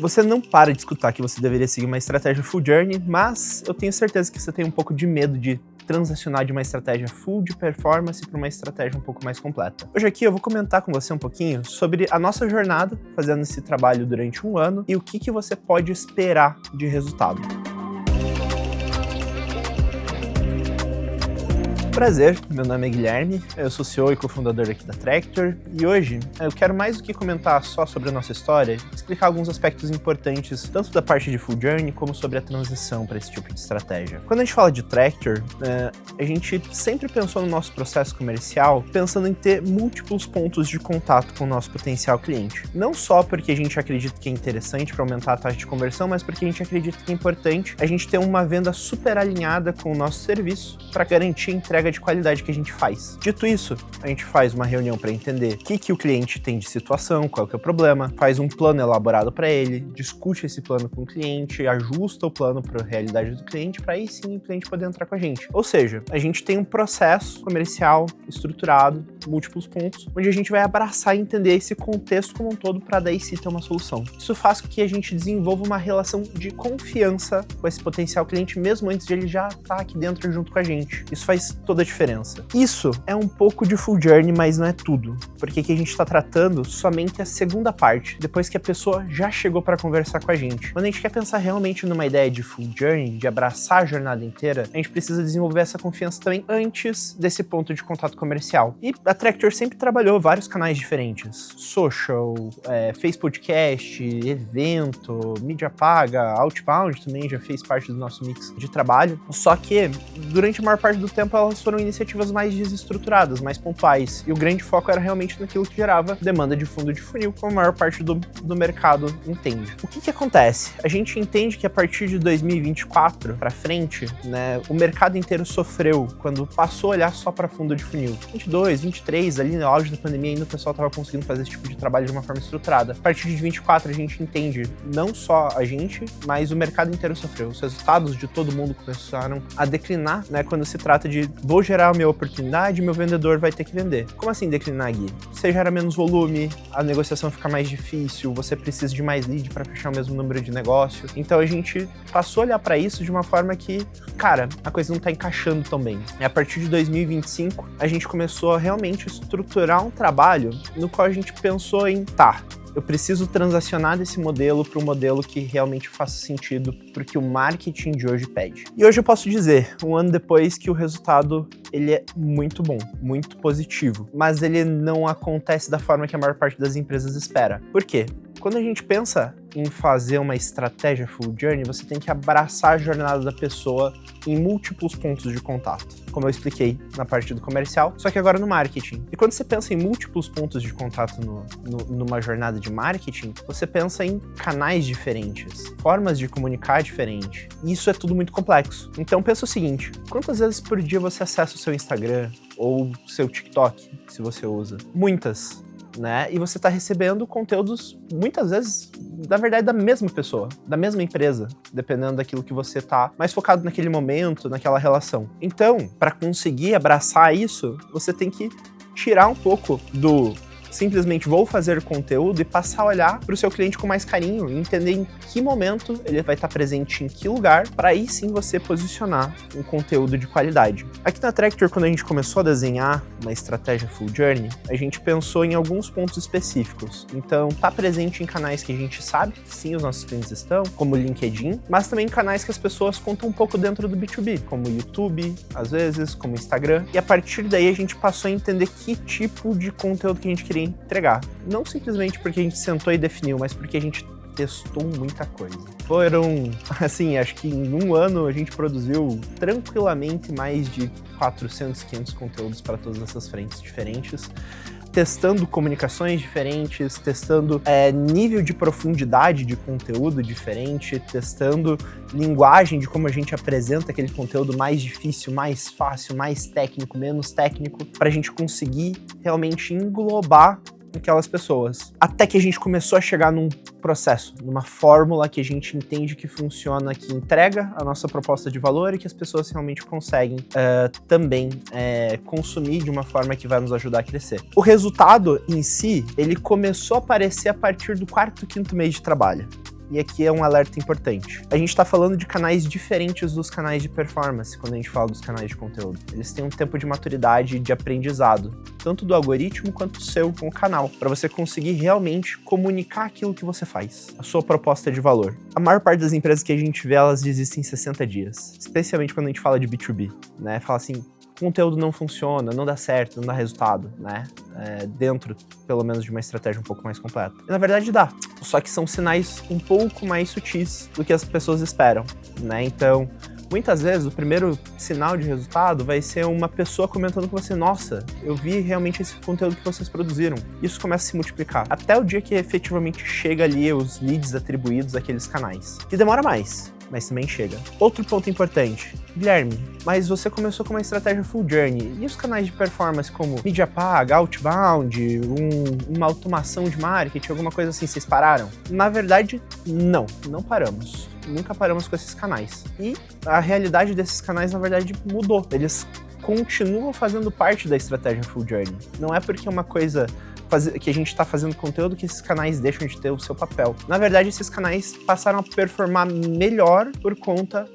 Você não para de escutar que você deveria seguir uma estratégia full journey, mas eu tenho certeza que você tem um pouco de medo de transacionar de uma estratégia full de performance para uma estratégia um pouco mais completa. Hoje aqui eu vou comentar com você um pouquinho sobre a nossa jornada fazendo esse trabalho durante um ano e o que você pode esperar de resultado. Prazer, meu nome é Guilherme, eu sou CEO e cofundador aqui da Tractor e hoje eu quero mais do que comentar só sobre a nossa história, explicar alguns aspectos importantes tanto da parte de full journey como sobre a transição para esse tipo de estratégia. Quando a gente fala de Tractor, a gente sempre pensou no nosso processo comercial pensando em ter múltiplos pontos de contato com o nosso potencial cliente. Não só porque a gente acredita que é interessante para aumentar a taxa de conversão, mas porque a gente acredita que é importante a gente ter uma venda super alinhada com o nosso serviço para garantir a entrega de qualidade que a gente faz. Dito isso, a gente faz uma reunião para entender o que o cliente tem de situação, qual que é o problema, faz um plano elaborado para ele, discute esse plano com o cliente, ajusta o plano para a realidade do cliente, para aí sim o cliente poder entrar com a gente. Ou seja, a gente tem um processo comercial estruturado, múltiplos pontos, onde a gente vai abraçar e entender esse contexto como um todo para daí sim ter uma solução. Isso faz com que a gente desenvolva uma relação de confiança com esse potencial cliente, mesmo antes de ele já estar aqui dentro junto com a gente. Isso faz toda a diferença. Isso é um pouco de full journey, mas não é tudo, porque aqui a gente está tratando somente a segunda parte, depois que a pessoa já chegou para conversar com a gente. Quando a gente quer pensar realmente numa ideia de full journey, de abraçar a jornada inteira, a gente precisa desenvolver essa confiança também antes desse ponto de contato comercial. E a Tractor sempre trabalhou vários canais diferentes, social, fez podcast, evento, mídia paga, outbound também já fez parte do nosso mix de trabalho, só que durante a maior parte do tempo elas foram iniciativas mais desestruturadas, mais pontuais, e o grande foco era realmente naquilo que gerava demanda de fundo de funil, como a maior parte do mercado entende. O que acontece? A gente entende que a partir de 2024 para frente, né, o mercado inteiro sofreu quando passou a olhar só para fundo de funil. 22, 23, ali no auge da pandemia ainda o pessoal estava conseguindo fazer esse tipo de trabalho de uma forma estruturada. A partir de 24 a gente entende, não só a gente, mas o mercado inteiro sofreu. Os resultados de todo mundo começaram a declinar, né, quando se trata de vou gerar a minha oportunidade, meu vendedor vai ter que vender. Como assim declinar, Gui? Você gera menos volume, a negociação fica mais difícil, você precisa de mais lead para fechar o mesmo número de negócio. Então a gente passou a olhar para isso de uma forma que, cara, a coisa não tá encaixando tão bem. E a partir de 2025, a gente começou a realmente estruturar um trabalho no qual a gente pensou em, eu preciso transacionar desse modelo para um modelo que realmente faça sentido porque o marketing de hoje pede. E hoje eu posso dizer, um ano depois, que o resultado ele é muito bom, muito positivo, mas ele não acontece da forma que a maior parte das empresas espera. Por quê? Quando a gente pensa em fazer uma estratégia full journey, você tem que abraçar a jornada da pessoa em múltiplos pontos de contato, como eu expliquei na parte do comercial, só que agora no marketing. E quando você pensa em múltiplos pontos de contato numa jornada de marketing, você pensa em canais diferentes, formas de comunicar diferentes. E isso é tudo muito complexo. Então pensa o seguinte, quantas vezes por dia você acessa o seu Instagram ou seu TikTok, se você usa? Muitas. Né? E você está recebendo conteúdos, muitas vezes, na verdade, da mesma pessoa, da mesma empresa, dependendo daquilo que você está mais focado naquele momento, naquela relação. Então, para conseguir abraçar isso, você tem que tirar um pouco do simplesmente vou fazer conteúdo e passar a olhar para o seu cliente com mais carinho e entender em que momento ele vai estar presente em que lugar, para aí sim você posicionar um conteúdo de qualidade. Aqui na Tractor, quando a gente começou a desenhar uma estratégia full journey, a gente pensou em alguns pontos específicos. Então, tá presente em canais que a gente sabe que sim, os nossos clientes estão, como o LinkedIn, mas também em canais que as pessoas contam um pouco dentro do B2B, como o YouTube, às vezes, como o Instagram. E a partir daí a gente passou a entender que tipo de conteúdo que a gente queria entregar. Não simplesmente porque a gente sentou e definiu, mas porque a gente testou muita coisa. Foram, assim, acho que em um ano a gente produziu tranquilamente mais de 400, 500 conteúdos para todas essas frentes diferentes, testando comunicações diferentes, testando nível de profundidade de conteúdo diferente, testando linguagem de como a gente apresenta aquele conteúdo mais difícil, mais fácil, mais técnico, menos técnico, para a gente conseguir realmente englobar aquelas pessoas. Até que a gente começou a chegar num processo, numa fórmula que a gente entende que funciona, que entrega a nossa proposta de valor e que as pessoas realmente conseguem também consumir de uma forma que vai nos ajudar a crescer. O resultado em si, ele começou a aparecer a partir do quarto, quinto mês de trabalho. e aqui é um alerta importante. A gente está falando de canais diferentes dos canais de performance quando a gente fala dos canais de conteúdo. Eles têm um tempo de maturidade e de aprendizado, tanto do algoritmo quanto do seu com o canal, para você conseguir realmente comunicar aquilo que você faz, a sua proposta de valor. A maior parte das empresas que a gente vê, elas desistem em 60 dias, especialmente quando a gente fala de B2B, né? Fala assim, conteúdo não funciona, não dá certo, não dá resultado, né? Dentro, pelo menos, de uma estratégia um pouco mais completa. E, na verdade, dá. Só que são sinais um pouco mais sutis do que as pessoas esperam, né? Então, muitas vezes, o primeiro sinal de resultado vai ser uma pessoa comentando com você: nossa, eu vi realmente esse conteúdo que vocês produziram. Isso começa a se multiplicar. Até o dia que efetivamente chega ali os leads atribuídos àqueles canais. Que demora mais, mas também chega. Outro ponto importante. Guilherme, mas você começou com uma estratégia full journey. E os canais de performance como mídia paga, outbound, uma automação de marketing, alguma coisa assim, vocês pararam? Na verdade, não paramos. Nunca paramos com esses canais. E a realidade desses canais, na verdade, mudou. Eles continuam fazendo parte da estratégia full journey. Não é porque é uma coisa que a gente está fazendo conteúdo que esses canais deixam de ter o seu papel. Na verdade, esses canais passaram a performar melhor por conta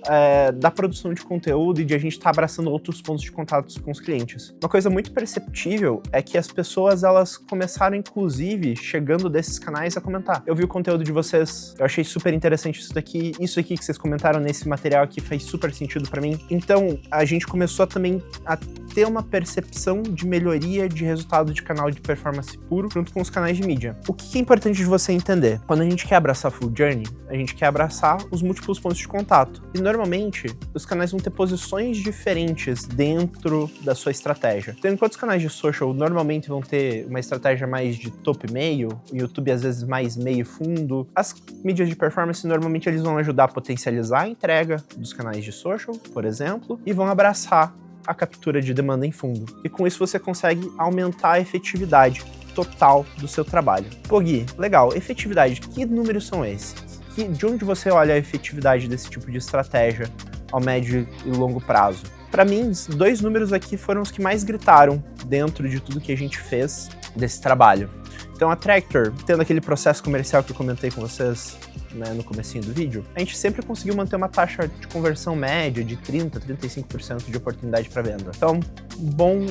da produção de conteúdo e de a gente estar abraçando outros pontos de contato com os clientes. Uma coisa muito perceptível é que as pessoas, elas começaram, inclusive, chegando desses canais a comentar: eu vi o conteúdo de vocês, eu achei super interessante isso aqui que vocês comentaram nesse material aqui faz super sentido para mim. Então, a gente começou também a ter uma percepção de melhoria de resultado de canal de performance puro junto com os canais de mídia. O que é importante de você entender? Quando a gente quer abraçar full journey, a gente quer abraçar os múltiplos pontos de contato. E normalmente, os canais vão ter posições diferentes dentro da sua estratégia. Então, enquanto os canais de social normalmente vão ter uma estratégia mais de topo e meio, o YouTube às vezes mais meio fundo, as mídias de performance normalmente eles vão ajudar a potencializar a entrega dos canais de social, por exemplo, e vão abraçar a captura de demanda em fundo. E com isso você consegue aumentar a efetividade total do seu trabalho. Pô, Gui, legal, efetividade, que números são esses? De onde você olha a efetividade desse tipo de estratégia ao médio e longo prazo? Para mim, 2 números aqui foram os que mais gritaram dentro de tudo que a gente fez desse trabalho. Então, a Tractor, tendo aquele processo comercial que eu comentei com vocês, né, no comecinho do vídeo, a gente sempre conseguiu manter uma taxa de conversão média de 30% a 35% de oportunidade para venda. Então,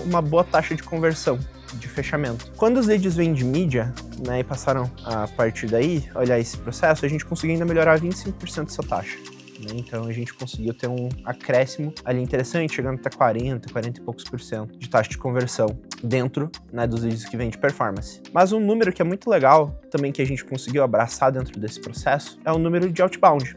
uma boa taxa de conversão, de fechamento. Quando os leads vêm de mídia, né, e passaram a partir daí, olhar esse processo, a gente conseguiu ainda melhorar 25% dessa taxa. Então a gente conseguiu ter um acréscimo ali interessante, chegando até 40 e poucos por cento de taxa de conversão dentro, né, dos leads que vêm de performance. Mas um número que é muito legal também que a gente conseguiu abraçar dentro desse processo é o número de outbound.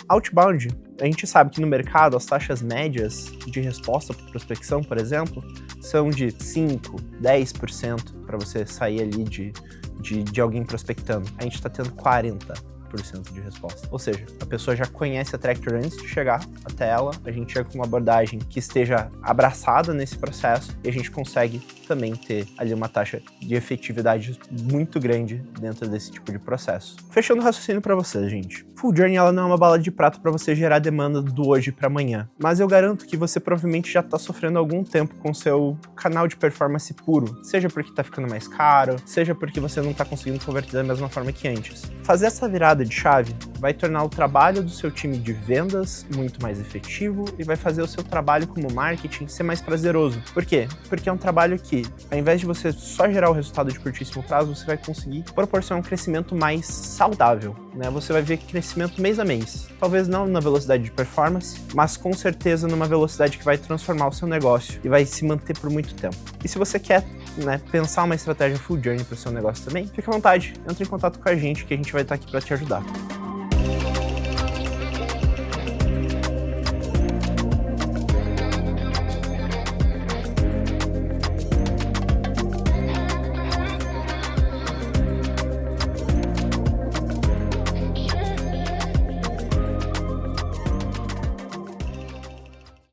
Outbound, a gente sabe que no mercado as taxas médias de resposta para prospecção, por exemplo, são de 5, 10% para você sair ali de alguém prospectando. A gente está tendo 40% de resposta. Ou seja, a pessoa já conhece a Tractor antes de chegar até ela, a gente chega com uma abordagem que esteja abraçada nesse processo e a gente consegue também ter ali uma taxa de efetividade muito grande dentro desse tipo de processo. Fechando o raciocínio para vocês, gente. Full Journey, ela não é uma bala de prata para você gerar demanda do hoje para amanhã, mas eu garanto que você provavelmente já está sofrendo algum tempo com seu canal de performance puro, seja porque está ficando mais caro, seja porque você não está conseguindo converter da mesma forma que antes. Fazer essa virada de chave vai tornar o trabalho do seu time de vendas muito mais efetivo e vai fazer o seu trabalho como marketing ser mais prazeroso. Por quê? Porque é um trabalho que, ao invés de você só gerar o resultado de curtíssimo prazo, você vai conseguir proporcionar um crescimento mais saudável, né? Você vai ver crescimento mês a mês. Talvez não na velocidade de performance, mas com certeza numa velocidade que vai transformar o seu negócio e vai se manter por muito tempo. E se você quer, né, pensar uma estratégia full journey para o seu negócio também, fica à vontade, entre em contato com a gente que a gente vai estar aqui para te ajudar.